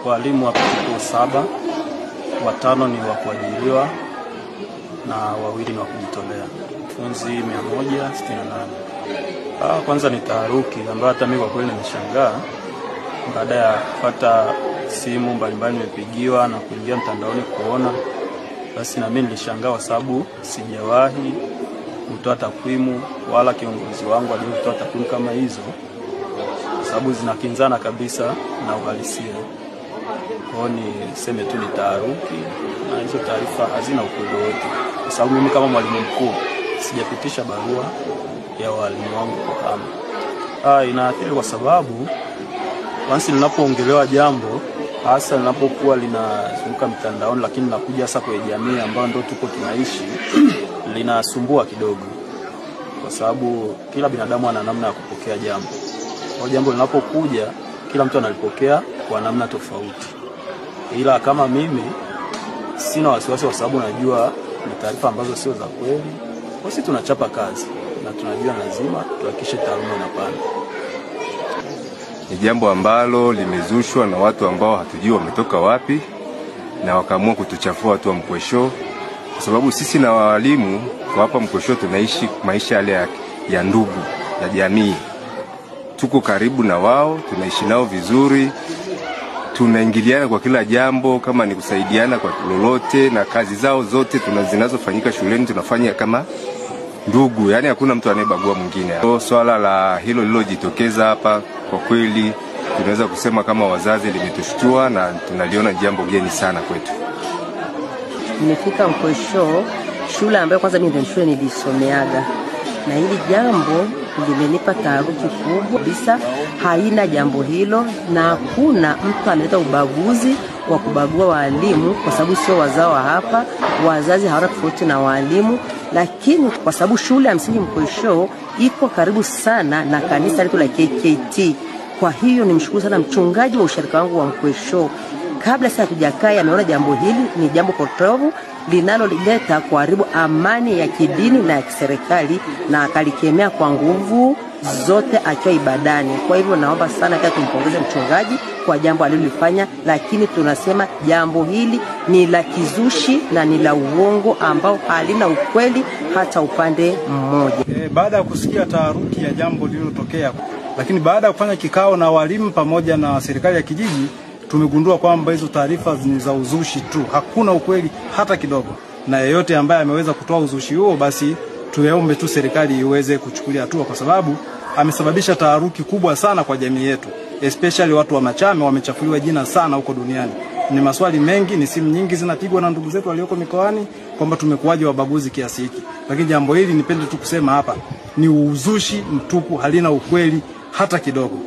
Walimu hapa tuko 7, 5 ni wa kuajiriwa na 2 ni wa kujitolea. Funzi 168. Kwanza ni taharuki ambayo hata mimi kwa kweli nimeshangaa baada ya kupata simu mbalimbali nimepigiwa na kuingia mtandaoni kuona. Basi na mimi nilishangaa kwa sababu sijawahi kutoa takwimu wala kiongozi wangu aliyetoa takwimu kama hizo, sababu zinakinzana kabisa na uhalisia. Kwa hiyo niseme tu ni taharuki na hizo taarifa hazina ukweli wote, kwa sababu mimi kama mwalimu mkuu sijapitisha barua ya walimu wangu kuhama. Inaathiri kwa sababu once linapoongelewa jambo, hasa linapokuwa linazunguka mtandaoni, lakini linakuja hasa kwa jamii ambayo ndio tuko tunaishi, linasumbua kidogo, kwa sababu kila binadamu ana namna ya kupokea jambo. Kwa jambo linapokuja, kila mtu analipokea kwa namna tofauti. Ila kama mimi sina wasiwasi, kwa sababu najua ni taarifa ambazo sio za kweli. Sisi tunachapa kazi na tunajua lazima tuhakikishe taaluma inapanda. Ni jambo ambalo limezushwa na watu ambao hatujui wametoka wapi, na wakaamua kutuchafua watu wa Mkwesho, kwa sababu sisi na walimu kwa hapa Mkwesho tunaishi maisha yale ya ndugu, ya jamii. Tuko karibu na wao, tunaishi nao vizuri, tunaingiliana kwa kila jambo, kama ni kusaidiana kwa lolote, na kazi zao zote zinazofanyika shuleni tunafanya kama ndugu, yani hakuna mtu anayebagua mwingine. Swala la hilo lililojitokeza hapa kwa kweli tunaweza kusema kama wazazi limetushtua na tunaliona jambo geni sana kwetu. Nimefika Mkwesho, shule ambayo kwanza mimi ndio shule nilisomeaga, na hili jambo limenipa taharuki kubwa kabisa. Haina jambo hilo, na hakuna mtu analeta ubaguzi wa kubagua walimu kwa sababu sio wazao wa hapa. Wazazi hawana tofauti na walimu, lakini kwa sababu shule ya msingi Mkwesho iko karibu sana na kanisa letu la KKT. Kwa hiyo nimshukuru sana mchungaji wa ushirika wangu wa Mkwesho. Kabla sasa tujakaa, ameona jambo hili ni jambo potovu linaloleta kuharibu amani ya kidini na ya kiserikali, na akalikemea kwa nguvu zote akiwa ibadani. Kwa hivyo naomba sana pia tumpongeze mchungaji kwa jambo alilofanya, lakini tunasema jambo hili ni la kizushi na ni la uongo ambao halina ukweli hata upande mmoja. Baada ya kusikia taharuki ya jambo lililotokea, lakini baada ya kufanya kikao na walimu pamoja na serikali ya kijiji, tumegundua kwamba hizo taarifa ni za uzushi tu, hakuna ukweli hata kidogo. Na yeyote ambaye ameweza kutoa uzushi huo, basi tuyaombe tu serikali iweze kuchukulia hatua, kwa sababu amesababisha taharuki kubwa sana kwa jamii yetu, especially watu wa Machame wamechafuliwa jina sana huko duniani. Ni maswali mengi, ni simu nyingi zinapigwa na ndugu zetu walioko mikoani kwamba tumekuwaje wabaguzi kiasi hiki. Lakini jambo hili nipende tu kusema hapa ni uzushi mtupu, halina ukweli hata kidogo.